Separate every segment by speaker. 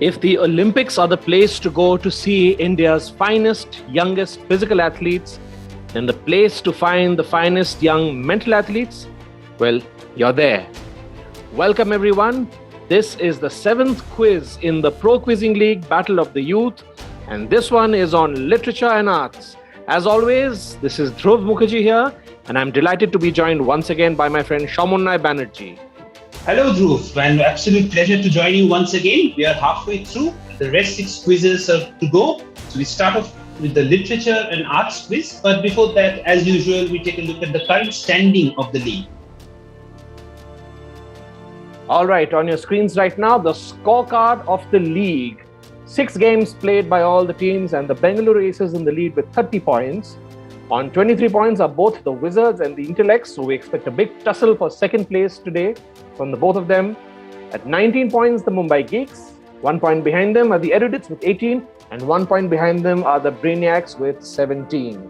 Speaker 1: If the Olympics are the place to go to see India's finest, youngest physical athletes, then the place to find the finest young mental athletes, well, you're there. Welcome, everyone. This is the 7th quiz in the ProQuizzin League Battle of the Youth, and this one is on literature and arts. As always, this is Dhruv Mukherjee here, and I'm delighted to be joined once again by my friend Shamunai Banerjee.
Speaker 2: Hello, Dhruv, and absolute pleasure to join you once again. We are halfway through. The rest 6 quizzes are to go. So we start off with the literature and arts quiz. But before that, as usual, we take a look at the current standing of the league.
Speaker 1: All right, on your screens right now, the scorecard of the league. 6 games played by all the teams, and the Bengaluru Aces in the lead with 30 points. On 23 points are both the Wizards and the Intellects, so we expect a big tussle for second place today from the both of them. At 19 points, the Mumbai Geeks. 1 point behind them are the Erudites with 18, and 1 point behind them are the Brainiacs with 17.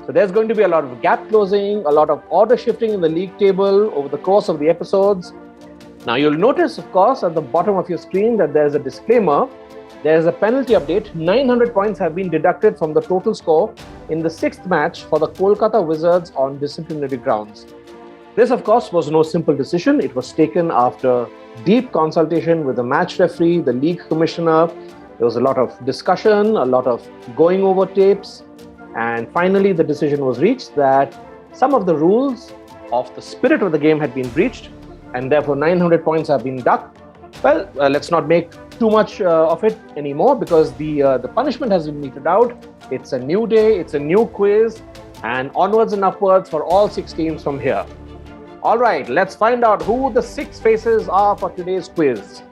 Speaker 1: So there's going to be a lot of gap closing, a lot of order shifting in the league table over the course of the episodes. Now you'll notice, of course, at the bottom of your screen that there's a disclaimer. There's a penalty update. 900 points have been deducted from the total score in the 6th match for the Kolkata Wizards on disciplinary grounds. This, of course, was no simple decision. It was taken after deep consultation with the match referee, the league commissioner. There was a lot of discussion, a lot of going over tapes, and finally the decision was reached that some of the rules of the spirit of the game had been breached, and therefore 900 points have been docked. Well, let's not make too much of it anymore, because the punishment has been meted out. It's a new day, it's a new quiz, and onwards and upwards for all 6 teams from here. All right, let's find out who the 6 faces are for today's quiz.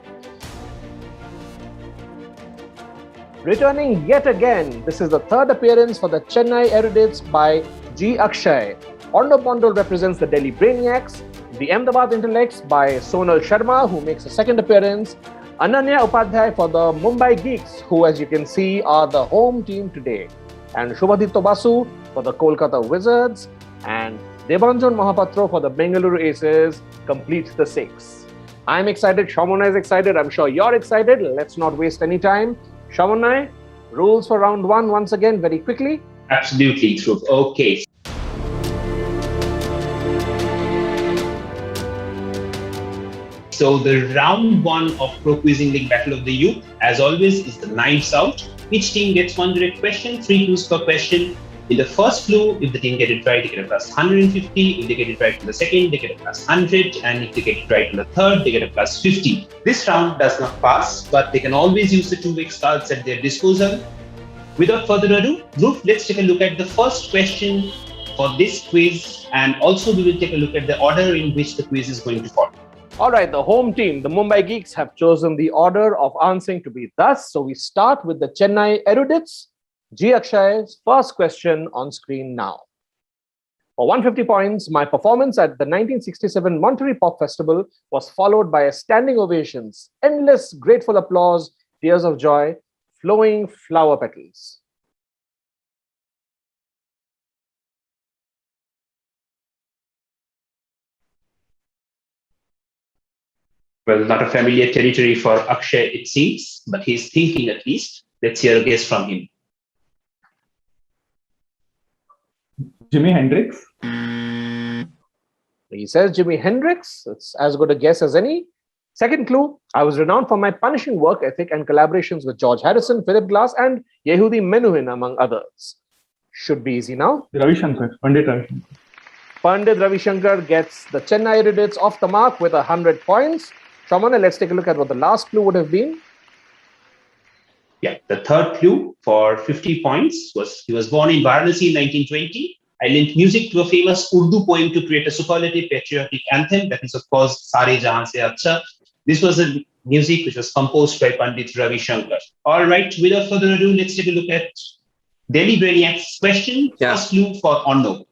Speaker 1: Returning yet again, this is the 3rd appearance for the Chennai Erudites by G. Akshay. Orno Bondol represents the Delhi Brainiacs. The Ahmedabad Intellects by Sonal Sharma, who makes a 2nd appearance. Ananya Upadhyay for the Mumbai Geeks, who, as you can see, are the home team today. And Shubhadipto Basu for the Kolkata Wizards. And Debanjan Mahapatro for the Bengaluru Aces completes the 6. I'm excited, Shamunai is excited, I'm sure you're excited. Let's not waste any time. Shamunai, rules for round 1 once again very quickly.
Speaker 2: Absolutely, Dhruv. Okay. So the round 1 of ProQuizzin League Battle of the Youth, as always, is the Knives Out. Each team gets 1 direct question, 3 clues per question. In the first clue, if the team get it right, they get a plus 150. If they get it right in the second, they get a plus 100. And if they get it right in the third, they get a plus 50. This round does not pass, but they can always use the 2x cards at their disposal. Without further ado, Dhruv, let's take a look at the first question for this quiz. And also we will take a look at the order in which the quiz is going to follow.
Speaker 1: All right, the home team, the Mumbai Geeks, have chosen the order of answering to be thus. So we start with the Chennai Erudites. G. Akshay's first question on screen now. For 150 points, my performance at the 1967 Monterey Pop Festival was followed by a standing ovations, endless grateful applause, tears of joy, flowing flower petals.
Speaker 2: Well, not a familiar territory for Akshay, it seems, but he's thinking at least. Let's hear a guess from him.
Speaker 3: Jimi Hendrix.
Speaker 1: He says Jimi Hendrix. It's as good a guess as any. Second clue, I was renowned for my punishing work ethic and collaborations with George Harrison, Philip Glass, and Yehudi Menuhin, among others. Should be easy now.
Speaker 3: Ravi Shankar, Pandit Ravi Shankar.
Speaker 1: Pandit Ravi Shankar gets the Chennai Erudites off the mark with 100 points. Shamunai, let's take a look at what the last clue would have been.
Speaker 2: Yeah, the third clue for 50 points was he was born in Varanasi in 1920. I lent music to a famous Urdu poem to create a superlative patriotic anthem. That is, of course, Sare Jahan Se Acha. This was a music which was composed by Pandit Ravi Shankar. All right, without further ado, let's take a look at Delhi Brainiac's question. Yeah. First clue for Orno.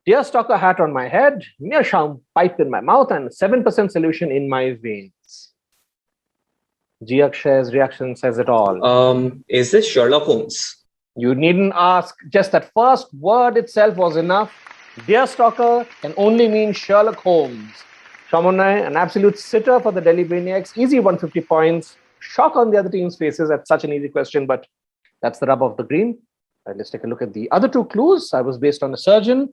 Speaker 1: Deerstalker hat on my head, meerschaum pipe in my mouth, and 7% solution in my veins. G. Akshay's reaction says it all.
Speaker 4: Is this Sherlock Holmes?
Speaker 1: You needn't ask. Just that first word itself was enough. Deerstalker can only mean Sherlock Holmes. Shamunai, an absolute sitter for the Delhi Brainiacs. Easy 150 points. shock on the other team's faces at such an easy question, but that's the rub of the green. Let's take a look at the other two clues. I was based on a surgeon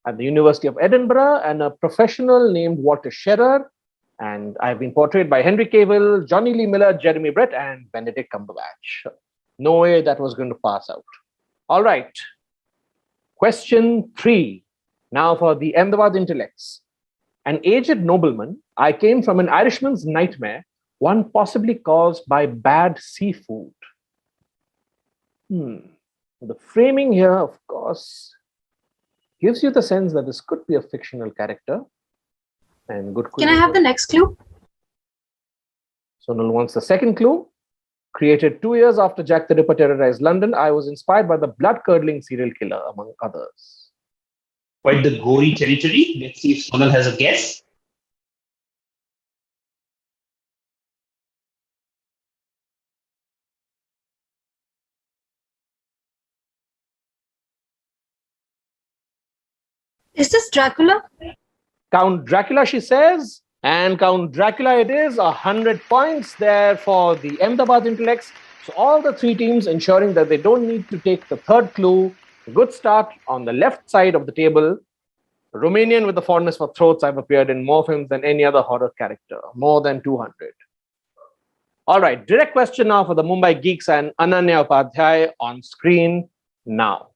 Speaker 1: at the University of Edinburgh and a professional named Walter Scherer. And I've been portrayed by Henry Cavill, Johnny Lee Miller, Jeremy Brett, and Benedict Cumberbatch. No way that was going to pass out. All right. Question 3. Now for the Ahmedabad intellects. An aged nobleman, I came from an Irishman's nightmare, one possibly caused by bad seafood. The framing here, of course, gives you the sense that this could be a fictional character. And good.
Speaker 4: Can I have the next clue?
Speaker 1: Sonal wants the second clue. Created 2 years after Jack the Ripper terrorized London, I was inspired by the blood-curdling serial killer, among others.
Speaker 2: Quite the gory territory. Let's see if Sonal has a guess.
Speaker 4: Is this Dracula?
Speaker 1: Count Dracula, she says, and Count Dracula it is. 100 points there for the Ahmedabad intellects. So all the three teams ensuring that they don't need to take the third clue. Good start on the left side of the table. Romanian with the fondness for throats. I've appeared in more films than any other horror character. More than 200. All right, direct question now for the Mumbai Geeks and Ananya Upadhyay on screen now.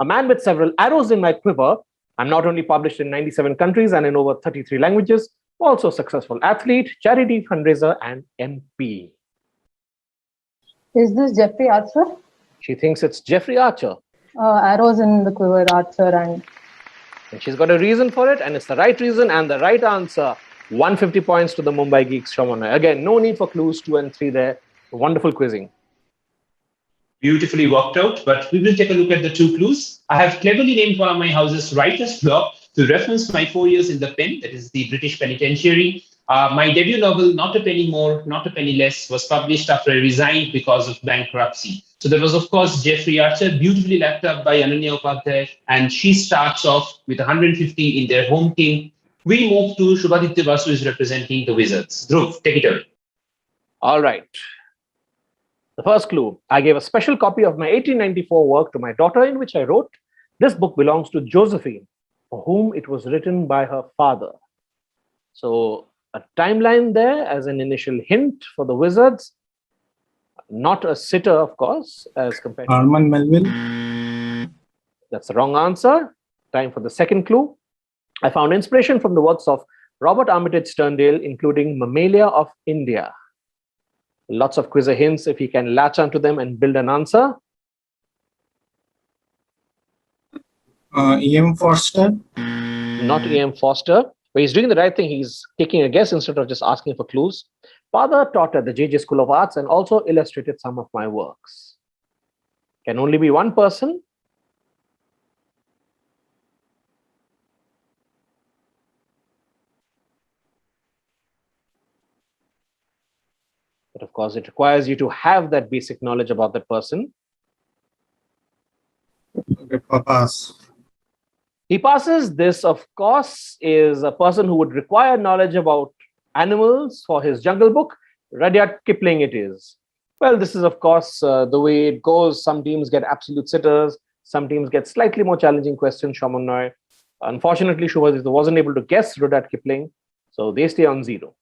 Speaker 1: A man with several arrows in my quiver. I'm not only published in 97 countries and in over 33 languages, also a successful athlete, charity fundraiser, and MP.
Speaker 5: Is this Jeffrey Archer?
Speaker 1: She thinks it's Jeffrey Archer.
Speaker 5: Arrows in the quiver, Archer, and
Speaker 1: she's got a reason for it, and it's the right reason and the right answer. 150 points to the Mumbai Geeks, Shamanai. Again, no need for clues 2 and 3 there. Wonderful quizzing.
Speaker 2: Beautifully worked out, but we will take a look at the two clues. I have cleverly named one of my house's writer's block to reference my 4 years in the pen, that is the British Penitentiary. My debut novel, Not a Penny More, Not a Penny Less, was published after I resigned because of bankruptcy. So there was, of course, Jeffrey Archer, beautifully lapped up by Ananya Upadhyay, and she starts off with 150 in their home team. We move to Shubhaditya Basu, is representing the Wizards. Dhruv, take it away.
Speaker 1: All right. The first clue, I gave a special copy of my 1894 work to my daughter in which I wrote, this book belongs to Josephine, for whom it was written by her father. So a timeline there as an initial hint for the Wizards. Not a sitter, of course, as compared to
Speaker 6: Armand Melville.
Speaker 1: That's the wrong answer. Time for the second clue. I found inspiration from the works of Robert Armitage Sterndale, including Mammalia of India. Lots of quizzer hints if he can latch onto them and build an answer.
Speaker 6: E.M. Forster.
Speaker 1: Not E.M. Forster. But he's doing the right thing. He's taking a guess instead of just asking for clues. Father taught at the J.J. School of Arts and also illustrated some of my works. Can only be one person. But of course, it requires you to have that basic knowledge about that person.
Speaker 6: Okay, pass.
Speaker 1: He passes. This, of course, is a person who would require knowledge about animals for his Jungle Book. Rudyard Kipling it is. Well, this is, of course, the way it goes. Some teams get absolute sitters. Some teams get slightly more challenging questions, Shamanai. Unfortunately, Shubhaditya wasn't able to guess Rudyard Kipling, so they stay on 0.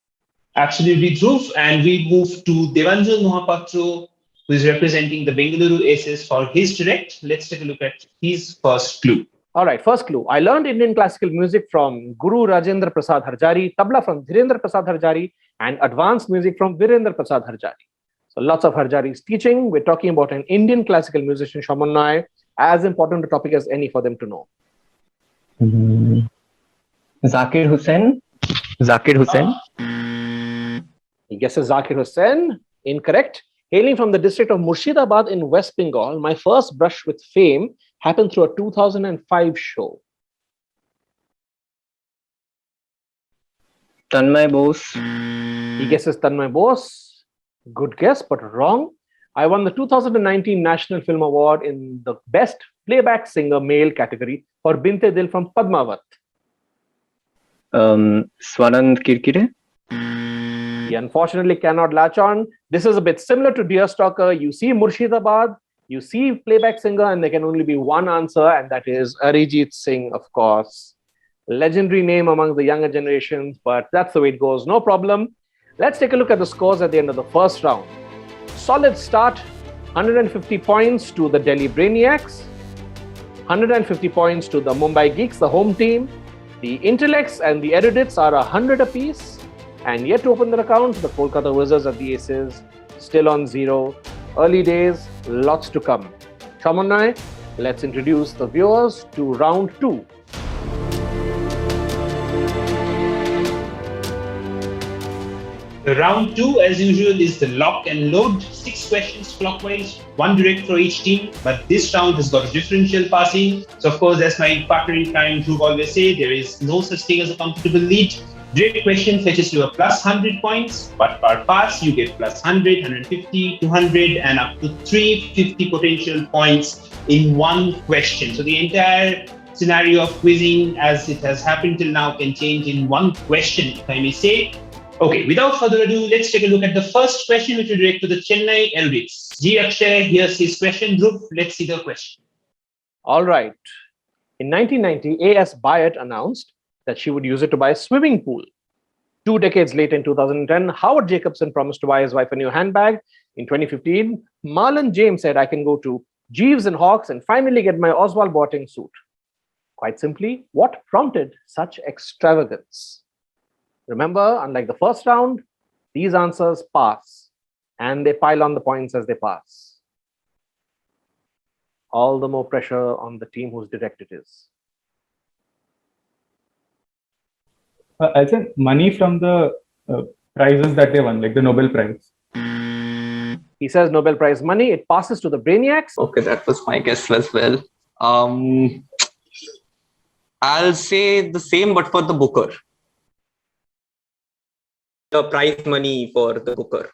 Speaker 2: Absolutely, Dhruv. And we move to Devanjan Mohapatra, who is representing the Bengaluru Aces for his direct. Let's take a look at his first clue.
Speaker 1: All right, first clue. I learned Indian classical music from Guru Rajendra Prasad Harjari, tabla from Dhirendra Prasad Harjari, and advanced music from Virendra Prasad Harjari. So lots of Harjari's teaching. We're talking about an Indian classical musician, Shamanai, as important a topic as any for them to know.
Speaker 7: Zakir Hussain. Zakir Hussain.
Speaker 1: He guesses Zakir Hussain. Incorrect. Hailing from the district of Murshidabad in West Bengal, my first brush with fame happened through a 2005 show.
Speaker 7: Tanmay Bose.
Speaker 1: He guesses Tanmay Bose. Good guess, but wrong. I won the 2019 National Film Award in the Best Playback Singer Male category for Binte Dil from Padmavat.
Speaker 7: Swanand Kirkire.
Speaker 1: He unfortunately cannot latch on. This is a bit similar to Dear Stalker. You see Murshidabad, you see playback singer, and there can only be one answer, and that is Arijit Singh, of course. Legendary name among the younger generations, but that's the way it goes. No problem. Let's take a look at the scores at the end of the first round. Solid start, 150 points to the Delhi Brainiacs, 150 points to the Mumbai Geeks, the home team. The intellects and the erudites are 100 apiece. And yet to open their account, the Kolkata Wizards and the Aces still on 0. Early days, lots to come. Shamanai, let's introduce the viewers to round 2.
Speaker 2: The round 2, as usual, is the lock and load. 6 questions clockwise, 1 direct for each team. But this round has got a differential passing. So, of course, as my partner in crime, Dhruv, always say, there is no such thing as a comfortable lead. Direct question fetches you a plus 100 points, but per pass, you get plus 100, 150, 200, and up to 350 potential points in one question. So, the entire scenario of quizzing, as it has happened till now, can change in one question, if I may say. Okay, without further ado, let's take a look at the first question, which will direct to the Chennai erudites. G. Akshay, here's his question. Dhruv, let's see the question.
Speaker 1: All right. In 1990, A.S. Byatt announced that she would use it to buy a swimming pool. 2 decades later, in 2010, Howard Jacobson promised to buy his wife a new handbag. In 2015, Marlon James said, I can go to Jeeves and Hawkes and finally get my Oswald Boateng suit. Quite simply, what prompted such extravagance? Remember, unlike the first round, these answers pass and they pile on the points as they pass. All the more pressure on the team whose direct it is.
Speaker 3: I'll say money from the prizes that they won, like the Nobel Prize.
Speaker 1: He says Nobel Prize money. It passes to the Brainiacs.
Speaker 7: Okay, that was my guess as well. I'll say the same, but for the Booker. The prize money for the Booker.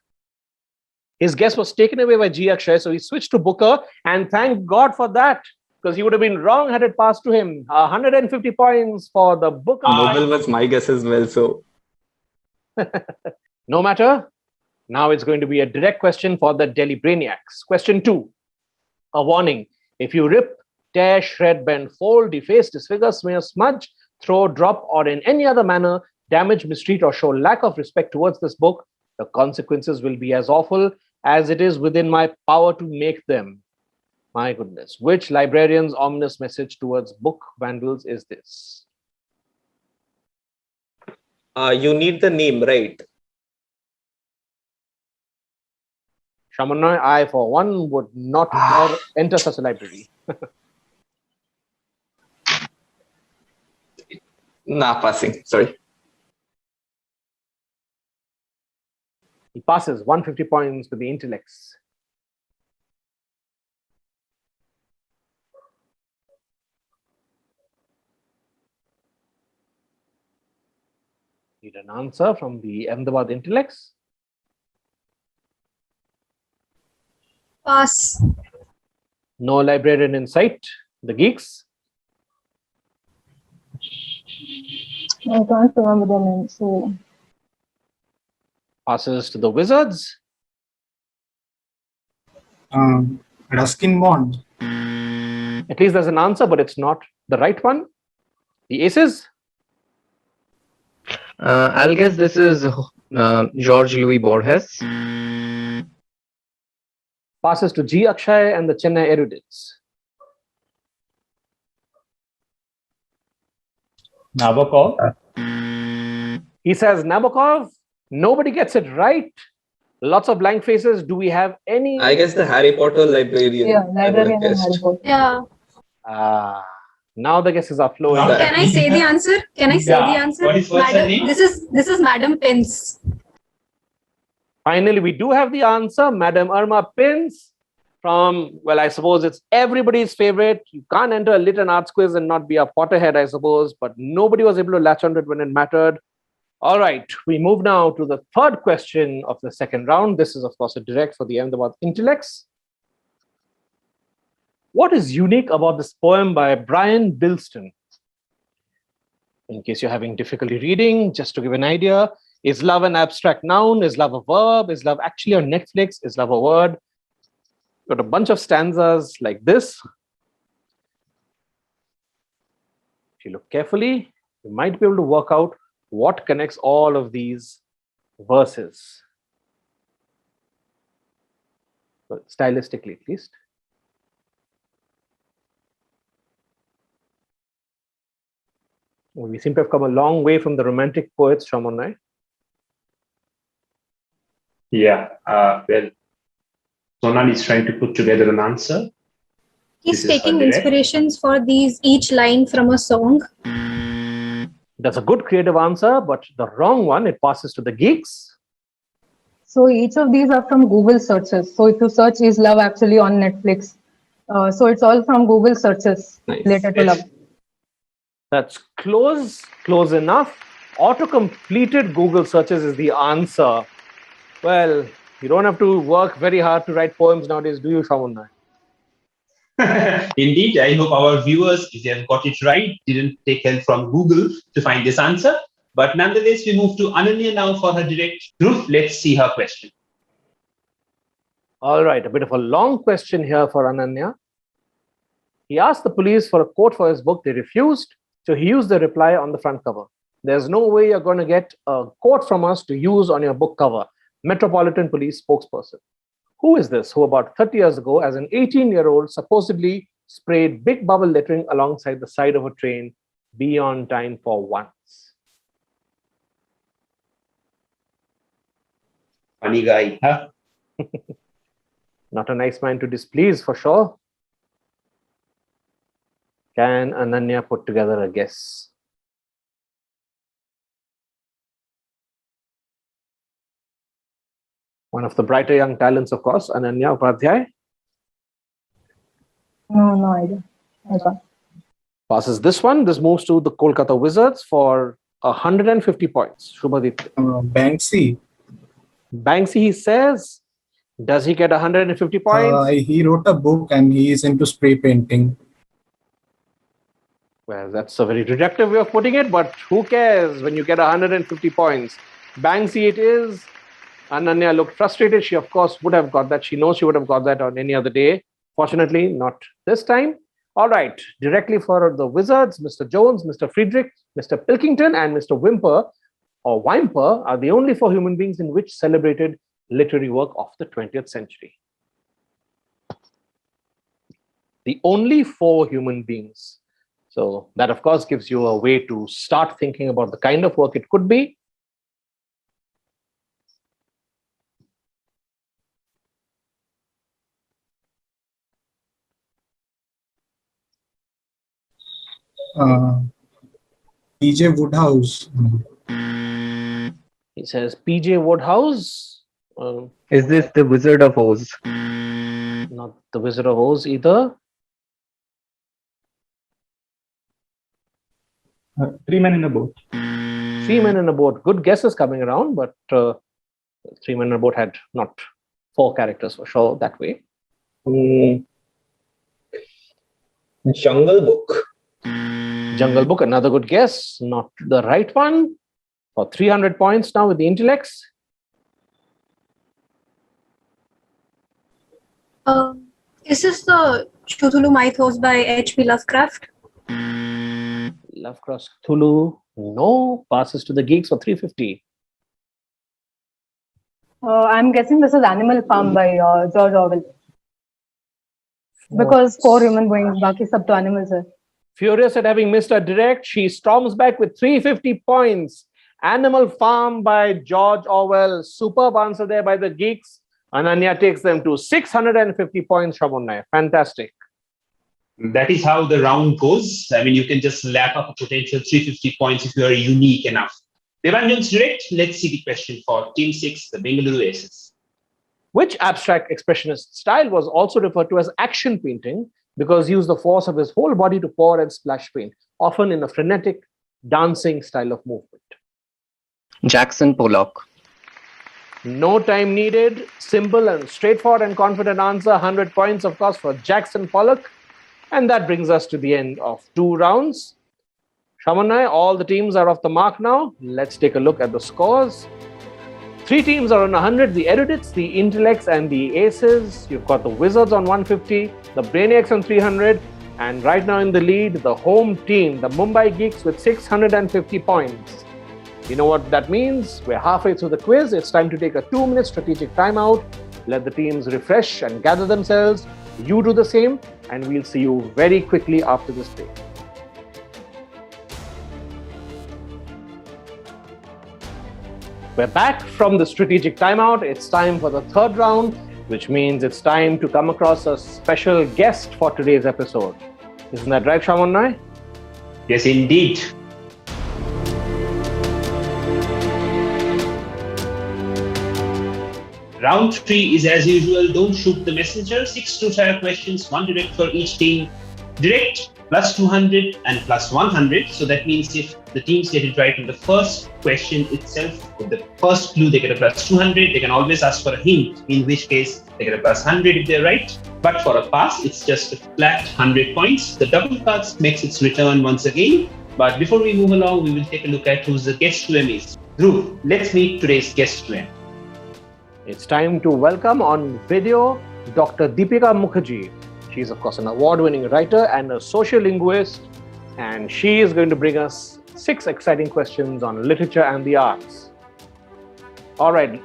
Speaker 1: His guess was taken away by G. Akshay, so he switched to Booker, and thank God for that, because he would have been wrong had it passed to him. 150 points for the Booker.
Speaker 7: Nobel was my guess as well, so.
Speaker 1: No matter. Now it's going to be a direct question for the Delhi Brainiacs. Question 2. A warning. If you rip, tear, shred, bend, fold, deface, disfigure, smear, smudge, throw, drop, or in any other manner damage, mistreat, or show lack of respect towards this book, the consequences will be as awful as it is within my power to make them. My goodness. Which librarian's ominous message towards book vandals is this?
Speaker 7: You need the name, right?
Speaker 1: Shamanai, I for one would not enter such a library.
Speaker 7: Nah, passing. Sorry.
Speaker 1: He passes 150 points to the intellects. Need an answer from the Ahmedabad intellects.
Speaker 4: Pass.
Speaker 1: No librarian in sight. The geeks.
Speaker 5: I can't remember the name. So
Speaker 1: Passes to the wizards.
Speaker 6: Ruskin Bond.
Speaker 1: At least there's an answer, but it's not the right one. The aces.
Speaker 7: I'll guess this is George Louis Borges.
Speaker 1: Passes to G. Akshay and the Chennai erudites.
Speaker 3: Nabokov.
Speaker 1: He says Nabokov. Nobody gets it right. Lots of blank faces. Do we have any?
Speaker 7: I guess the Harry Potter librarian.
Speaker 5: yeah, librarian and Harry Potter.
Speaker 4: Yeah.
Speaker 1: Now the guesses are flowing.
Speaker 4: Can I say the answer? Can I say the answer?
Speaker 2: What's her
Speaker 4: Madam,
Speaker 2: name?
Speaker 4: this is Madam Pins.
Speaker 1: Finally, we do have the answer. Madam Irma Pins from, well, I suppose it's everybody's favorite. You can't enter a lit and arts quiz and not be a Potterhead, I suppose, but nobody was able to latch on to it when it mattered. All right, we move now to the third question of the second round. This is, of course, a direct for the Ahmedabad intellects. What is unique about this poem by Brian Bilston? In case you're having difficulty reading, just to give an idea, Is love an abstract noun? Is love a verb? Is love actually on Netflix? Is love a word? Got a bunch of stanzas like this. If you look carefully, you might be able to work out what connects all of these verses. Well, stylistically, at least. We seem to have come a long way from the romantic poets, Shamonai.
Speaker 2: Yeah. Well, Sonal is trying to put together an answer.
Speaker 4: He's
Speaker 2: This is
Speaker 4: taking
Speaker 2: her direct.
Speaker 4: inspirations for each line from a song.
Speaker 1: That's a good creative answer, but the wrong one. It passes to the geeks.
Speaker 5: So each of these are from Google searches. So if you search "is love actually on Netflix," so it's all from Google searches
Speaker 1: Nice.
Speaker 5: related to love.
Speaker 1: That's close enough. Auto-completed Google searches is the answer. Well, you don't have to work very hard to write poems nowadays, do you, Shamunai?
Speaker 2: Indeed, I hope our viewers, if they have got it right, didn't take help from Google to find this answer. But nonetheless, we move to Ananya now for her direct. Dhruv, let's see her question.
Speaker 1: All right, a bit of a long question here for Ananya. He asked the police for a quote for his book. They refused, so he used the reply on the front cover. There's no way you're going to get a quote from us to use on your book cover. Metropolitan Police spokesperson. Who is this who about 30 years ago, as an 18-year-old, supposedly sprayed big bubble lettering alongside the side of a train, "Be on time for once"?
Speaker 2: Funny guy, huh?
Speaker 1: Not a nice man to displease, for sure. Can Ananya put together a guess? One of the brighter young talents, of course, Ananya Upadhyay.
Speaker 5: No idea. I can't.
Speaker 1: Passes this one. This moves to the Kolkata Wizards for 150 points. Shubhadip.
Speaker 6: Banksy.
Speaker 1: Banksy, he says. Does he get 150 points?
Speaker 6: He wrote a book and he is into spray painting.
Speaker 1: Well, that's a very reductive way of putting it, but who cares when you get 150 points? Banksy it is. Ananya looked frustrated. She, of course, would have got that. She knows she would have got that on any other day. Fortunately, not this time. All right, directly for the Wizards, Mr. Jones, Mr. Friedrich, Mr. Pilkington, and Mr. Whymper or Whymper are the only 4 human beings in which celebrated literary work of the 20th century. The only 4 human beings. So that, of course, gives you a way to start thinking about the kind of work it could be.
Speaker 6: PJ Woodhouse.
Speaker 1: He says PJ Woodhouse.
Speaker 7: Is this the Wizard of Oz?
Speaker 1: Not the Wizard of Oz either.
Speaker 3: 3 Men in a Boat.
Speaker 1: 3 Men in a Boat. Good guesses coming around, but 3 Men in a Boat had not 4 characters for sure that way.
Speaker 2: Jungle Book.
Speaker 1: Jungle Book, another good guess. Not the right one. For 300 points now with the intellects.
Speaker 4: Is this the Cthulhu Mythos by H.P. Lovecraft?
Speaker 1: Lovecraft Cthulhu. No. Passes to the geeks for 350.
Speaker 5: I'm guessing this is Animal Farm by George Orwell. Because 4 human beings, baki sab to animals hai.
Speaker 1: Furious at having missed a direct, she storms back with 350 points. Animal Farm by George Orwell. Superb answer there by the geeks. Ananya takes them to 650 points, Shamunai. Fantastic.
Speaker 2: That is how the round goes. I mean, you can just lap up a potential 350 points if you are unique enough. Devanjan's direct. Let's see the question for Team 6, the Bengaluru Aces.
Speaker 1: Which abstract expressionist style was also referred to as action painting because he used the force of his whole body to pour and splash paint, often in a frenetic, dancing style of movement?
Speaker 7: Jackson Pollock.
Speaker 1: No time needed. Simple and straightforward and confident answer. 100 points, of course, for Jackson Pollock. And that brings us to the end of 2 rounds. Shamanai, all the teams are off the mark now. Let's take a look at the scores. 3 teams are on 100, the erudites, the intellects, and the aces. You've got the wizards on 150, the brainiacs on 300, and right now in the lead, the home team, the Mumbai Geeks, with 650 points. You know what that means? We're halfway through the quiz. It's time to take a 2-minute strategic timeout. Let the teams refresh and gather themselves. You do the same, and we'll see you very quickly after this break. We're back from the strategic timeout. It's time for the third round, which means it's time to come across a special guest for today's episode. Isn't that right, Shamanai?
Speaker 2: Yes, indeed. Round 3 is as usual, don't shoot the messenger. 6 two-tire questions, 1 direct for each team. Direct plus 200 and plus 100. So that means if the teams get it right on the first question itself, with the first clue, they get a plus 200. They can always ask for a hint, in which case they get a plus 100 if they're right. But for a pass, it's just a flat 100 points. The double cards makes its return once again. But before we move along, we will take a look at who's the guest to M is. Dhruv, let's meet today's guest to M.
Speaker 1: It's time to welcome on video Dr. Deepika Mukherjee. She's, of course, an award-winning writer and a sociolinguist, and she is going to bring us 6 exciting questions on literature and the arts. All right.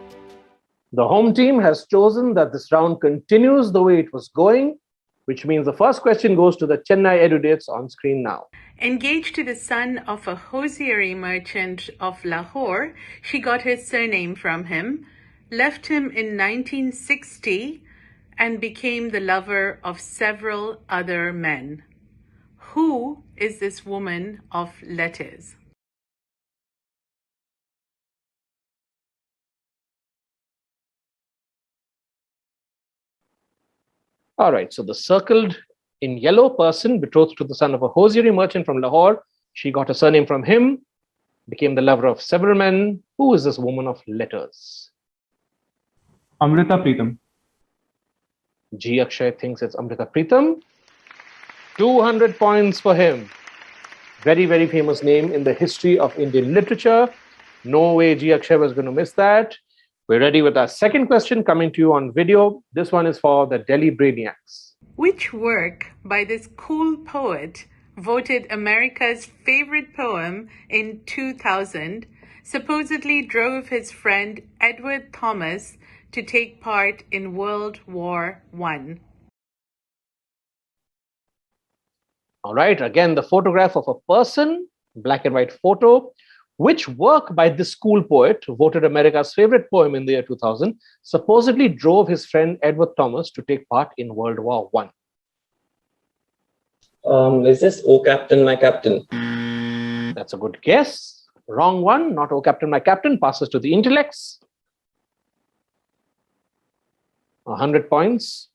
Speaker 1: The home team has chosen that this round continues the way it was going, which means the first question goes to the Chennai erudites on screen now.
Speaker 8: Engaged to the son of a hosiery merchant of Lahore, she got her surname from him, left him in 1960, and became the lover of several other men. Who is this woman of letters?
Speaker 1: All right, so the circled in yellow person betrothed to the son of a hosiery merchant from Lahore. She got a surname from him, became the lover of several men. Who is this woman of letters?
Speaker 3: Amrita Pritam.
Speaker 1: G. Akshay thinks it's Amrita Pritam. 200 points for him. Very, very famous name in the history of Indian literature. No way G. Akshay was going to miss that. We're ready with our second question coming to you on video. This one is for the Delhi Brainiacs.
Speaker 8: Which work by this cool poet, voted America's favorite poem in 2000, supposedly drove his friend Edward Thomas to take part in World War I?
Speaker 1: All right, again, the photograph of a person, black and white photo. Which work by this school poet, voted America's favorite poem in the year 2000, supposedly drove his friend Edward Thomas to take part in World War I?
Speaker 7: Is this Oh Captain, My Captain?
Speaker 1: That's a good guess. Wrong one, not Oh Captain, My Captain. Passes to the intellects. 100 points.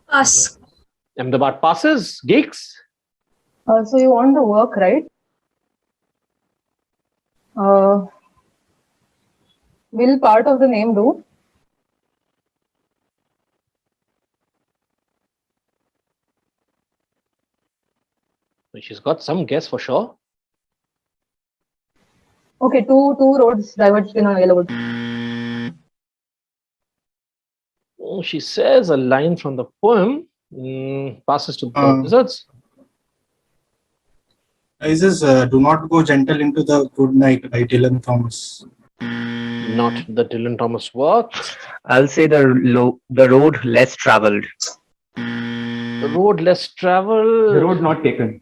Speaker 4: Pass.
Speaker 1: Ahmedabad passes. Geeks?
Speaker 5: So you want the work, right? Will part of the name do?
Speaker 1: She's got some guess for sure.
Speaker 5: Okay, two roads diverged in a yellow wood.
Speaker 1: Oh, she says a line from the poem. Passes to the wizards.
Speaker 6: Is this do not go gentle into the good night by Dylan Thomas?
Speaker 1: Not the Dylan Thomas work.
Speaker 7: I'll say the road less traveled.
Speaker 1: The road less traveled.
Speaker 3: The road not taken.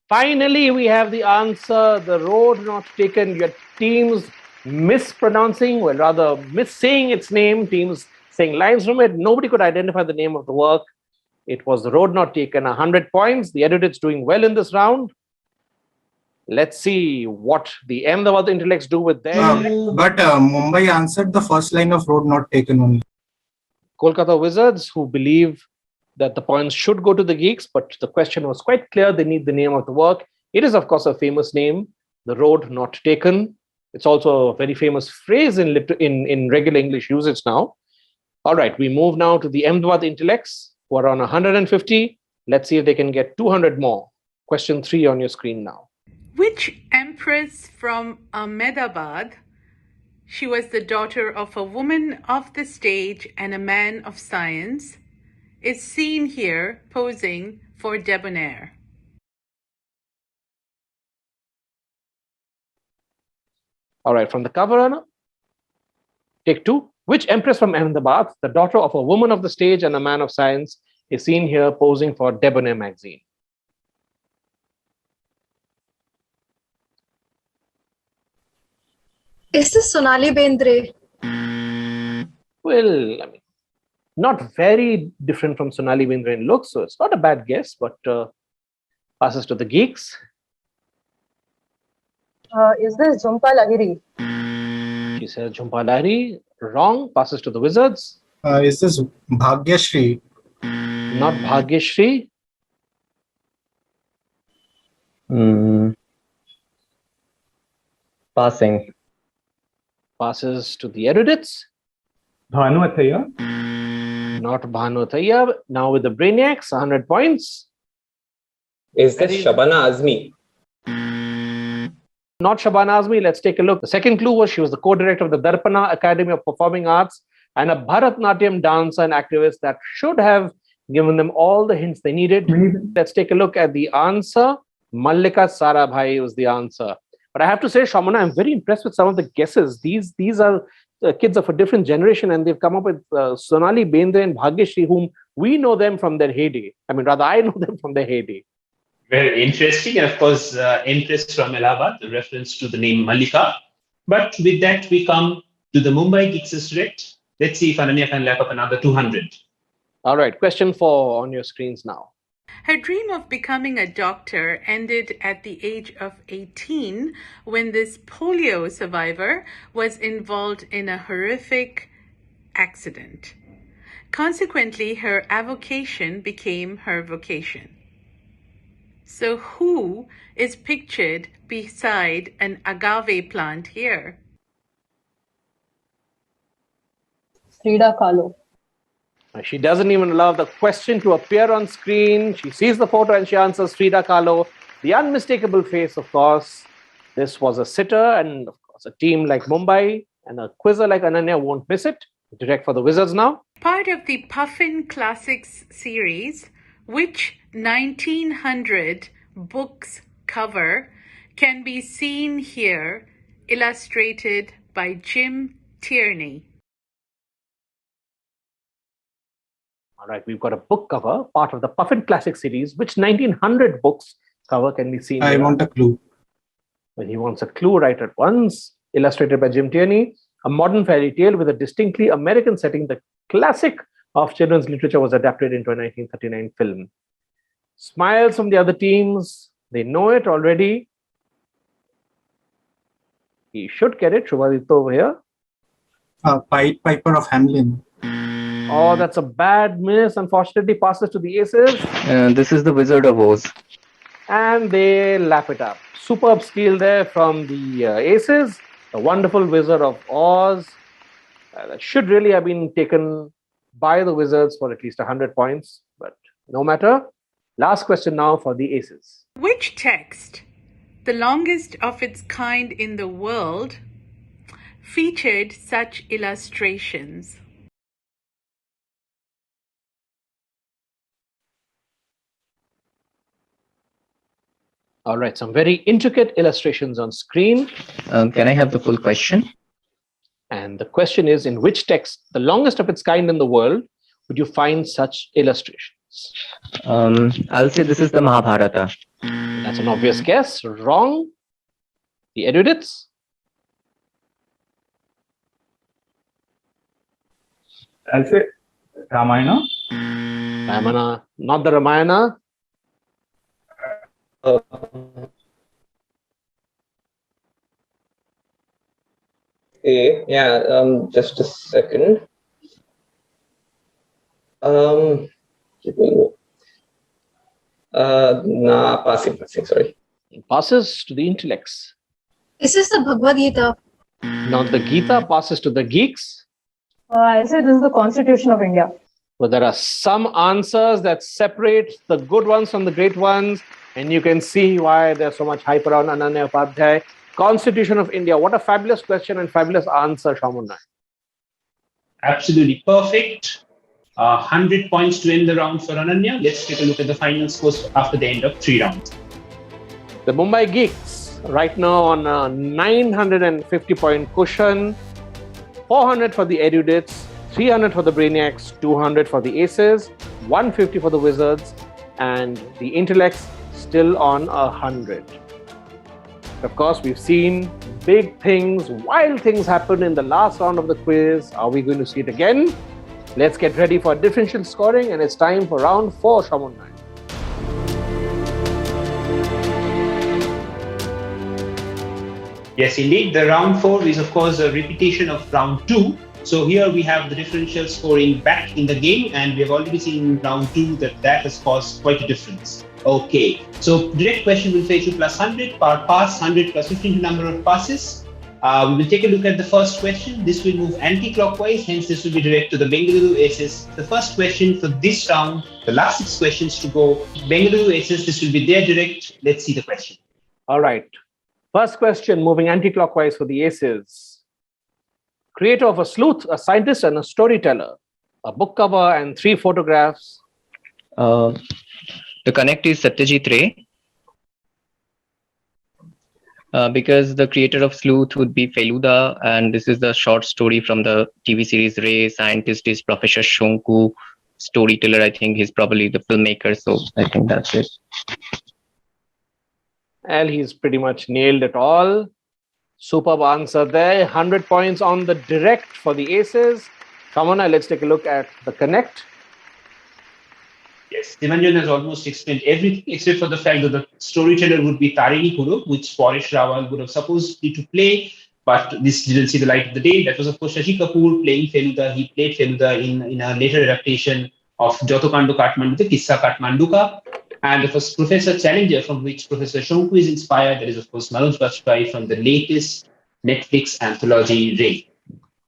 Speaker 1: Finally, we have the answer. The road not taken. Your teams mispronouncing, well, rather missaying its name. Teams saying lines from it. Nobody could identify the name of the work. It was The Road Not Taken. 100 points. The erudites doing well in this round. Let's see what the Ahmedabad intellects do with them.
Speaker 6: But Mumbai answered the first line of Road Not Taken only.
Speaker 1: Kolkata Wizards, who believe that the points should go to the geeks, but the question was quite clear. They need the name of the work. It is, of course, a famous name, The Road Not Taken. It's also a very famous phrase in regular English usage now. All right, we move now to the Ahmedabad intellects who are on 150. Let's see if they can get 200 more. Question 3 on your screen now.
Speaker 8: Which empress from Ahmedabad, she was the daughter of a woman of the stage and a man of science, is seen here posing for debonair?
Speaker 1: All right, from the cover runner, take 2. Which empress from Ahmedabad, the daughter of a woman of the stage and a man of science, is seen here posing for Debonair magazine?
Speaker 4: Is this Sonali Bendre?
Speaker 1: Well, I mean, not very different from Sonali Bendre in looks, so it's not a bad guess, but passes to the geeks.
Speaker 5: Is this Jhumpa Lahiri?
Speaker 1: She says Jhumpa Lahiri. Wrong. Passes to the wizards.
Speaker 6: Is this Bhagyashri?
Speaker 1: Not Bhagyashri.
Speaker 7: Passing.
Speaker 1: Passes to the erudites.
Speaker 3: Bhanu Athaiya.
Speaker 1: Not Bhanu Athaiya. Now with the brainiacs, 100 points.
Speaker 9: Is this Shabana Azmi?
Speaker 1: Not Shabana Azmi. Let's take a look. The second clue was she was the co-director of the Darpana Academy of Performing Arts and a Bharatnatyam dancer and activist that should have given them all the hints they needed. Let's take a look at the answer. Mallika Sarabhai was the answer. But I have to say, Shamana, I'm very impressed with some of the guesses. These are kids of a different generation, and they've come up with Sonali Bendre and Bhagyashri, whom we know them from their heyday. I mean, rather, I know them from their heyday.
Speaker 2: Very interesting. And of course, interest from Allahabad, the reference to the name Mallika. But with that, we come to the Mumbai Geeks Direct. Let's see if Ananya can lap up another 200.
Speaker 1: All right, question 4 on your screens now.
Speaker 8: Her dream of becoming a doctor ended at the age of 18 when this polio survivor was involved in a horrific accident. Consequently, her avocation became her vocation. So who is pictured beside an agave plant here?
Speaker 5: Frida Kahlo.
Speaker 1: She doesn't even allow the question to appear on screen. She sees the photo and she answers Frida Kahlo. The unmistakable face, of course. This was a sitter, and of course, a team like Mumbai and a quizzer like Ananya won't miss it. Direct for the Wizards now.
Speaker 8: Part of the Puffin Classics series, which 1900 books cover can be seen here, illustrated by Jim Tierney?
Speaker 1: All right, we've got a book cover, part of the Puffin Classic series, which 1900 books cover can be seen.
Speaker 6: I want a clue.
Speaker 1: Well, he wants a clue right at once. Illustrated by Jim Tierney, a modern fairy tale with a distinctly American setting. The classic of children's literature was adapted into a 1939 film. Smiles from the other teams. They know it already. He should get it. Shubhaditya over here.
Speaker 6: Pied Piper of Hamelin.
Speaker 1: Oh, that's a bad miss. Unfortunately, passes to the aces.
Speaker 7: This is the Wizard of Oz.
Speaker 1: And they lap it up. Superb steal there from the aces. The wonderful Wizard of Oz. That should really have been taken by the Wizards for at least 100 points. But no matter. Last question now for the aces.
Speaker 8: Which text, the longest of its kind in the world, featured such illustrations?
Speaker 1: All right, some very intricate illustrations on screen.
Speaker 7: Can I have the full question?
Speaker 1: And the question is, in which text, the longest of its kind in the world, would you find such illustrations?
Speaker 7: I'll say this is the Mahabharata.
Speaker 1: That's an obvious guess. Wrong. The erudites?
Speaker 3: I'll say Ramayana.
Speaker 1: Ramayana, not the Ramayana.
Speaker 9: Okay, yeah, just a second. Passing, sorry.
Speaker 1: Passes to the intellects.
Speaker 4: Is this the Bhagavad Gita?
Speaker 1: Not the Gita. Passes to the geeks.
Speaker 5: I'll say this is the Constitution of India.
Speaker 1: Well, there are some answers that separate the good ones from the great ones, and you can see why there's so much hype around Ananya Upadhyay. Constitution of India. What a fabulous question and fabulous answer, Shamunai.
Speaker 2: Absolutely perfect. 100 points to end the round for Ananya. Let's take a look at the final scores after the end of 3 rounds.
Speaker 1: The Mumbai Geeks right now on a 950-point cushion, 400 for the erudites, 300 for the brainiacs, 200 for the aces, 150 for the wizards, and the intellects still on 100. Of course, we've seen big things, wild things happen in the last round of the quiz. Are we going to see it again? Let's get ready for differential scoring, and it's time for round 4, Shamunai.
Speaker 2: Yes, indeed. The round 4 is, of course, a repetition of round 2. So here we have the differential scoring back in the game, and we have already seen in round 2 that has caused quite a difference. Okay, so direct question will fetch you plus 100, per pass 100 plus 15 number of passes. We will take a look at the first question. This will move anti-clockwise, hence this will be direct to the Bengaluru Aces. The first question for this round, the last 6 questions to go, Bengaluru Aces, this will be their direct. Let's see the question.
Speaker 1: All right. First question, moving anti-clockwise for the aces. Creator of a sleuth, a scientist, and a storyteller. A book cover and 3 photographs.
Speaker 7: The connect is Satyajit Ray. Because the creator of Sleuth would be Feluda, and this is the short story from the TV series Ray. Scientist is Professor Shonku. Storyteller, I think he's probably the filmmaker, so I think that's it.
Speaker 1: Well, he's pretty much nailed it all. Superb answer there. 100 points on the direct for the aces. Shamana, let's take a look at the connect.
Speaker 2: Yes, Dimanjan has almost explained everything except for the fact that the storyteller would be Tarini Kuru, which Paresh Rawal would have supposedly to play, but this didn't see the light of the day. That was, of course, Shashi Kapoor playing Feluda. He played Feluda in a later adaptation of Jotokando Kathmandu, the Kissa Kathmanduka. And of course, Professor Challenger, from which Professor Shonku is inspired, that is, of course, Manoj Bajpayee from the latest Netflix anthology, Ray.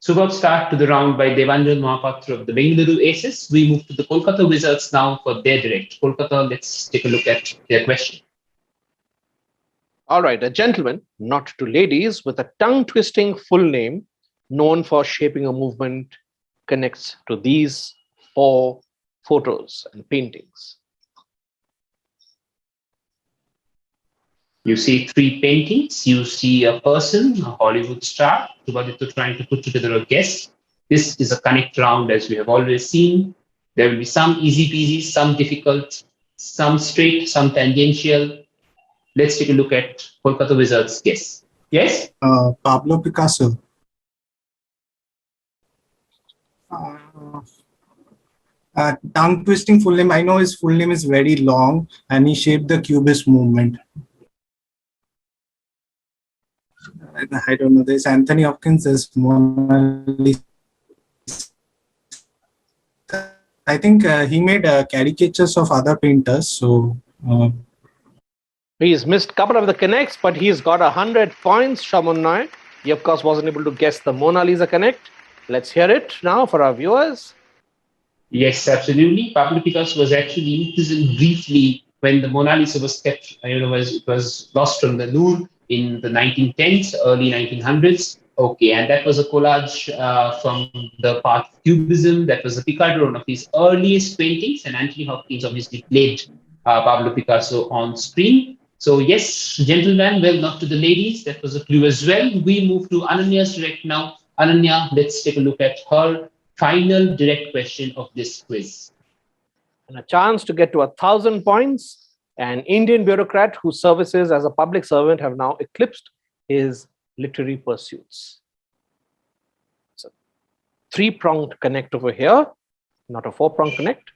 Speaker 2: Superb start to the round by Devanjan Mahapatra of the Bengaluru Aces. We move to the Kolkata Wizards now for their direct. Kolkata, let's take a look at their question.
Speaker 1: All right, a gentleman, not to ladies, with a tongue-twisting full name, known for shaping a movement, connects to these 4 photos and paintings.
Speaker 2: You see 3 paintings. You see a person, a Hollywood star, Subhadipto trying to put together a guess. This is a connect round, as we have always seen. There will be some easy peasy, some difficult, some straight, some tangential. Let's take a look at Kolkata Wizards' guess. Yes?
Speaker 6: Pablo Picasso. Tongue twisting full name. I know his full name is very long, and he shaped the Cubist movement. I don't know. There's Anthony Hopkins. There's Mona Lisa. I think he made caricatures of other painters. So
Speaker 1: He's missed a couple of the connects, but he's got 100 points, Shamunai. He, of course, wasn't able to guess the Mona Lisa connect. Let's hear it now for our viewers.
Speaker 2: Yes, absolutely. Pablo Picasso was actually imprisoned briefly when the Mona Lisa was kept, it was lost from the Louvre in the 1910s, early 1900s. Okay, and that was a collage from the path of Cubism. That was the Picasso, one of his earliest paintings, and Anthony Hopkins obviously played Pablo Picasso on screen. So yes, gentlemen, well, not to the ladies. That was a clue as well. We move to Ananya's direct now. Ananya, let's take a look at her final direct question of this quiz.
Speaker 1: And a chance to get to 1,000 points. An Indian bureaucrat whose services as a public servant have now eclipsed his literary pursuits. So 3-pronged connect over here, not a 4-pronged connect.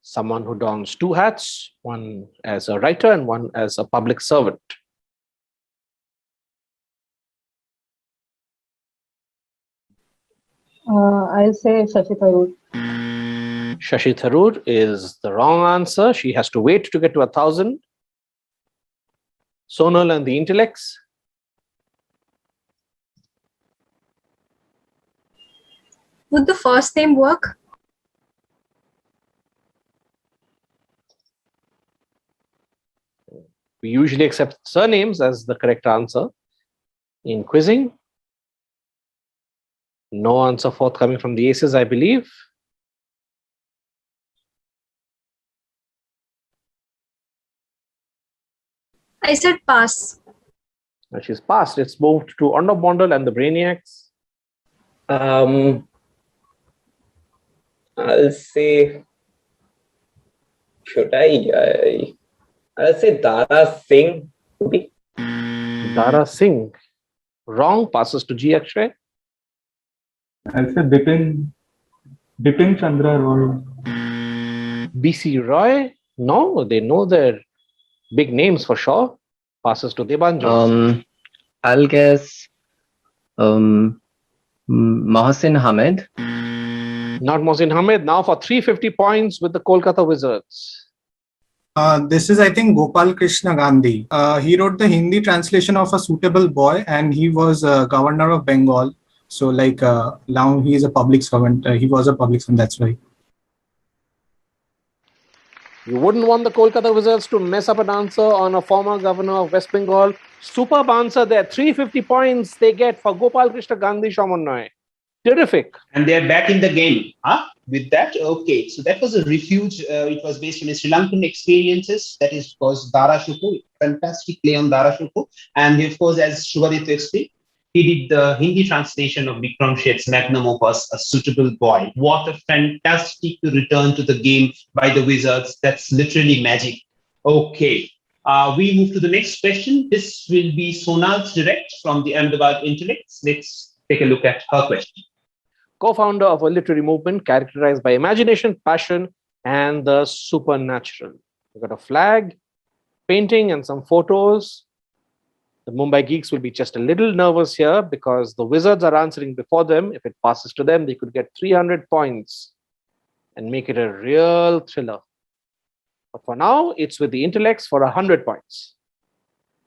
Speaker 1: Someone who dons 2 hats, one as a writer and one as a public servant.
Speaker 5: I'll say Shashi Tharoor.
Speaker 1: Shashi Tharoor is the wrong answer. She has to wait to get to 1,000. Sonal and the Intellects.
Speaker 4: Would the first name work?
Speaker 1: We usually accept surnames as the correct answer in quizzing. No answer forthcoming from the aces, I believe.
Speaker 4: I said pass.
Speaker 1: She's passed. It's moved to Arnab Mondal and the Brainiacs.
Speaker 9: I'll say, should I? I'll say Dara Singh. Maybe.
Speaker 1: Dara Singh. Wrong. Passes to G. Akshay.
Speaker 3: I'll say Bipin Chandra Roy.
Speaker 1: BC Roy. No, they know their big names for sure. Passes to Debanjo.
Speaker 7: I'll guess Mohsin Hamid.
Speaker 1: Not Mohsin Hamid. Now for 350 points with the Kolkata Wizards.
Speaker 6: This is, I think, Gopal Krishna Gandhi. He wrote the Hindi translation of A Suitable Boy, and he was governor of Bengal. So, like, now he is a public servant. He was a public servant, that's why.
Speaker 1: You wouldn't want the Kolkata Wizards to mess up an answer on a former governor of West Bengal. Superb answer there. 350 points they get for Gopal Krishna Gandhi Shamannoy. Terrific.
Speaker 2: And they're back in the game. With that, okay. So that was a refuge. It was based on his Sri Lankan experiences. That is, of course, Dara Shuku. Fantastic play on Dara Shuku. And of course, as Shubhadip explained, he did the Hindi translation of Vikram Sheth's magnum opus, A Suitable Boy. What a fantastic return to the game by the Wizards. That's literally magic. Okay. We move to the next question. This will be Sonal's direct from the Ahmedabad Intellects. Let's take a look at her question.
Speaker 1: Co-founder of a literary movement characterized by imagination, passion, and the supernatural. We've got a flag, painting, and some photos. The Mumbai Geeks will be just a little nervous here because the Wizards are answering before them. If it passes to them, they could get 300 points and make it a real thriller. But for now, it's with the Intellects for 100 points.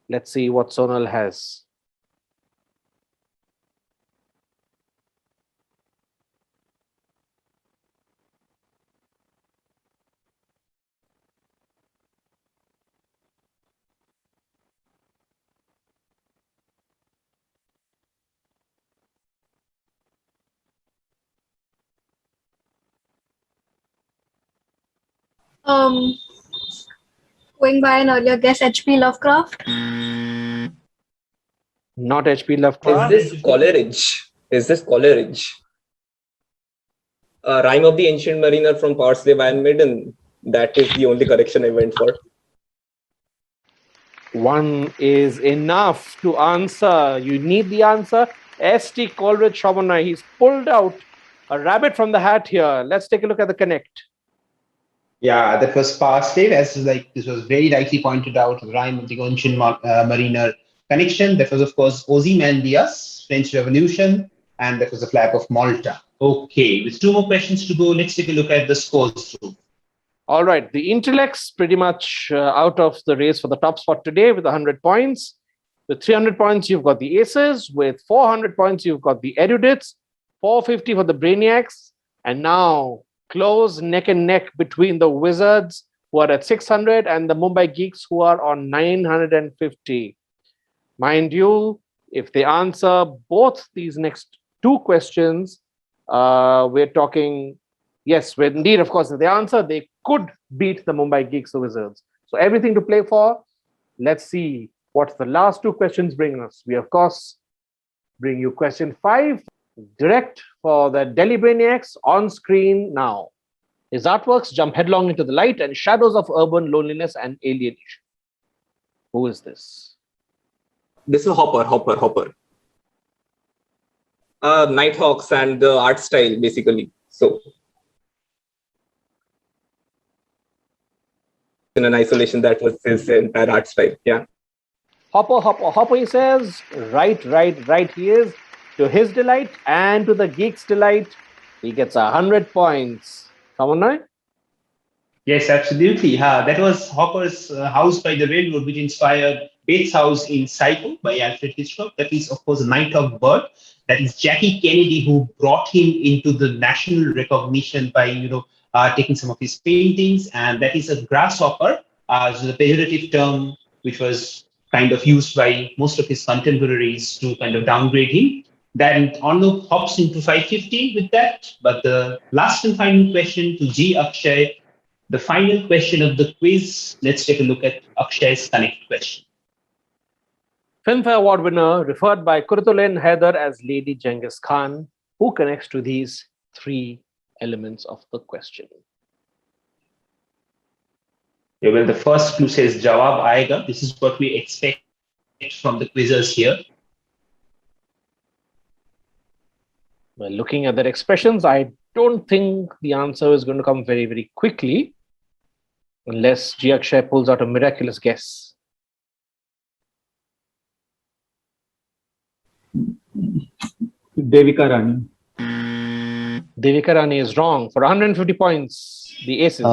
Speaker 1: Let's see what Sonal has.
Speaker 4: Going by an earlier guess, H.P. Lovecraft.
Speaker 1: Not H.P. Lovecraft.
Speaker 9: Is this Coleridge? Rime of the Ancient Mariner from Power Slave Iron Maiden. That is the only correction I went for.
Speaker 1: One is enough to answer. You need the answer. S.T. Coleridge Shamannoy. He's pulled out a rabbit from the hat here. Let's take a look at the connect.
Speaker 2: Yeah, that was Power Slave, as this was very rightly pointed out, the Rime of the Ancient Mariner connection. That was, of course, Ozymandias, French Revolution, and that was the flag of Malta. Okay, with two more questions to go, let's take a look at the scores too.
Speaker 1: All right, the Intellects pretty much out of the race for the top spot today with 100 points. With 300 points, you've got the Aces. With 400 points, you've got the Erudites. 450 for the Brainiacs. And now, close neck and neck between the Wizards, who are at 600, and the Mumbai Geeks, who are on 950. Mind you, if they answer both these next two questions, we're talking, yes, indeed, of course, if they answer, they could beat the Mumbai Geeks, the Wizards. So everything to play for. Let's see what the last two questions bring us. We, of course, bring you question 5, direct for the Delhi Brainiacs, on screen now. His artworks jump headlong into the light and shadows of urban loneliness and alienation. Who is this?
Speaker 9: This is Hopper. Nighthawks and the art style, basically. So, in an isolation, that was his entire art style. Yeah.
Speaker 1: Hopper, he says. Right, he is. To his delight and to the Geeks' delight, he gets 100 points. Samanai?
Speaker 2: Yes, absolutely. That was Hopper's House by the Railroad, which inspired Bates' House in Psycho by Alfred Hitchcock. That is, of course, a Nighthawk Bird. That is Jackie Kennedy, who brought him into the national recognition by, taking some of his paintings. And that is a grasshopper, so the pejorative term, which was kind of used by most of his contemporaries to kind of downgrade him. Then Arnav hops into 550 with that. But the last and final question to G. Akshay, the final question of the quiz. Let's take a look at Akshay's Connect question.
Speaker 1: Filmfare Award winner, referred by Kurtulain Haider as Lady Genghis Khan, who connects to these three elements of the question.
Speaker 2: Yeah, well, the first clue says Jawab Aayega. This is what we expect from the quizzers here.
Speaker 1: Well, looking at their expressions, I don't think the answer is going to come very, very quickly, unless G. Akshay pulls out a miraculous guess.
Speaker 3: Devika Rani.
Speaker 1: Devika Rani is wrong. For 150 points, the aces.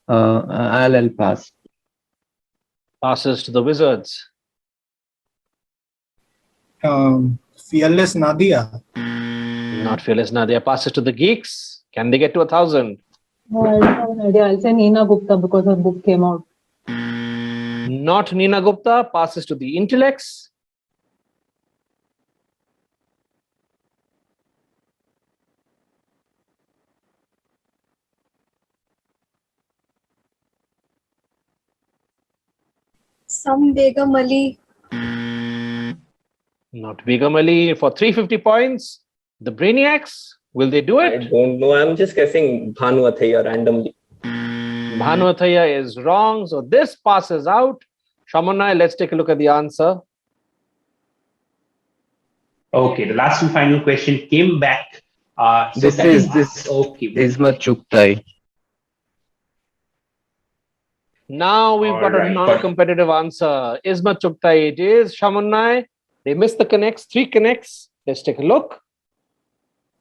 Speaker 7: I'll pass.
Speaker 1: Passes to the Wizards.
Speaker 6: Fearless Nadia.
Speaker 1: Not Fearless Nadia. Passes to the Geeks. Can they get to 1,000?
Speaker 5: No, I don't have an idea. I'll say Neena Gupta because her book came out.
Speaker 1: Not Neena Gupta. Passes to the Intellects.
Speaker 4: Some Begum Ali.
Speaker 1: Not Begum Ali. For 350 points, the Brainiacs. Will they do
Speaker 9: I
Speaker 1: it?
Speaker 9: don't know. I'm just guessing Bhanu Athaiya randomly.
Speaker 1: Bhanu Athaiya is wrong. So this passes out. Shamanai, let's take a look at the answer.
Speaker 2: Okay, the last and final question came back.
Speaker 7: This is Ismat Chugtai.
Speaker 1: Now we've got a non-competitive answer. Ismat Chugtai it is. Shamanai, they missed the connects. 3 connects. Let's take a look.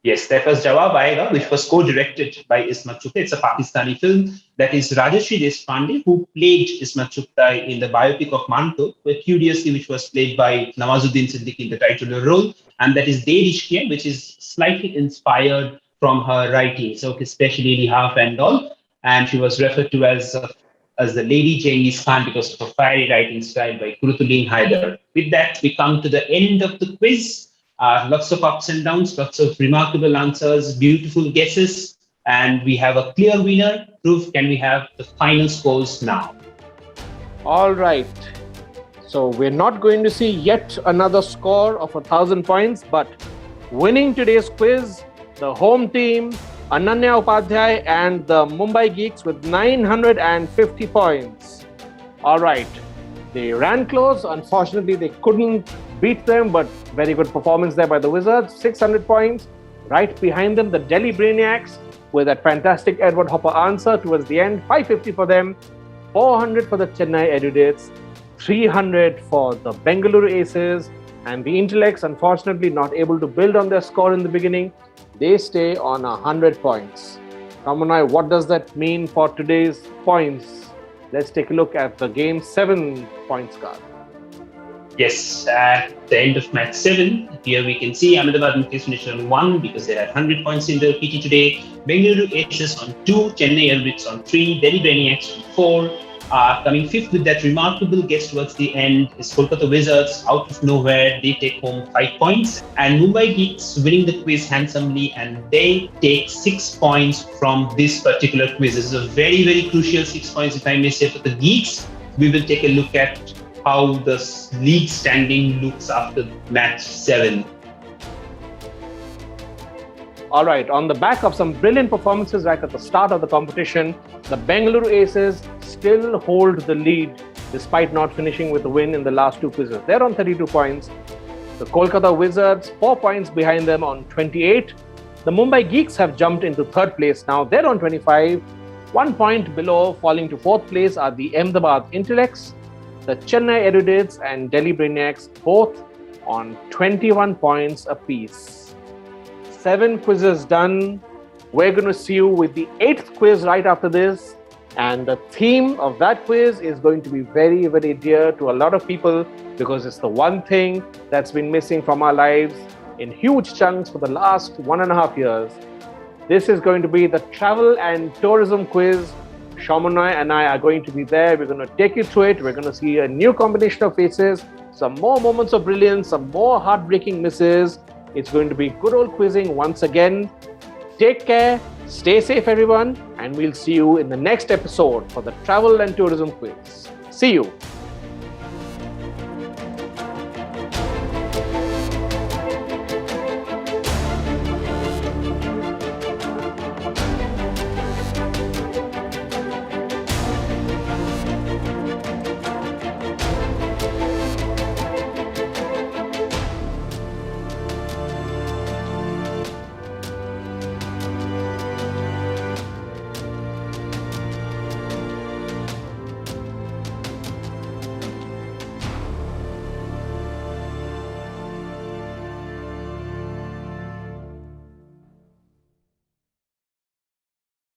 Speaker 2: Yes, that was Jawab Aayega, which was co-directed by Ismat Chugtai. It's a Pakistani film. That is Rajashri Deshpande, who played Ismat Chugtai in the biopic of Manto, curiously, which was played by Nawazuddin Siddiqui in the titular role. And that is De Rishkiya, which is slightly inspired from her writing, so especially Lihaf and all. And she was referred to as the Lady Genghis Khan because of her fiery writing style by Kurtulain Haider. With that, we come to the end of the quiz. Lots of ups and downs, lots of remarkable answers, beautiful guesses, and we have a clear winner. Dhruv, can we have the final scores now?
Speaker 1: All right. So we're not going to see yet another score of 1,000 points, but winning today's quiz, the home team, Ananya Upadhyay and the Mumbai Geeks with 950 points. All right. They ran close. Unfortunately, they couldn't beat them, but very good performance there by the Wizards. 600 points. Right behind them, the Delhi Brainiacs with that fantastic Edward Hopper answer towards the end. 550 for them. 400 for the Chennai Erudites. 300 for the Bengaluru Aces. And the Intellects, unfortunately, not able to build on their score in the beginning. They stay on 100 points. Kamunai, what does that mean for today's points? Let's take a look at the game 7 points card.
Speaker 2: Yes, at the end of match 7, here we can see Ahmedabad Mukesh finished on 1 because they had 100 points in their PT today. Bengaluru Aces on 2, Chennai Erudites on 3, Delhi Brainiacs on 4. Coming fifth with that remarkable guess towards the end is Kolkata Wizards. Out of nowhere, they take home 5 points. And Mumbai Geeks winning the quiz handsomely, and they take 6 points from this particular quiz. This is a very, very crucial 6 points, if I may say, for the Geeks. We will take a look at how the league standing looks after match 7.
Speaker 1: All right, on the back of some brilliant performances right at the start of the competition, the Bengaluru Aces still hold the lead despite not finishing with a win in the last 2 quizzes. They're on 32 points. The Kolkata Wizards, 4 points behind them on 28. The Mumbai Geeks have jumped into 3rd place now. They're on 25. 1 point below, falling to 4th place, are the Ahmedabad Intellects. The Chennai Erudites and Delhi Brainiacs both on 21 points apiece. 7 quizzes done. We're going to see you with the 8th quiz right after this. And the theme of that quiz is going to be very, very dear to a lot of people because it's the one thing that's been missing from our lives in huge chunks for the last 1.5 years. This is going to be the travel and tourism quiz. Shamanai and I are going to be there. We're going to take you through it. We're going to see a new combination of faces, some more moments of brilliance, some more heartbreaking misses. It's going to be good old quizzing once again. Take care, stay safe everyone, and we'll see you in the next episode for the travel and tourism quiz. See you.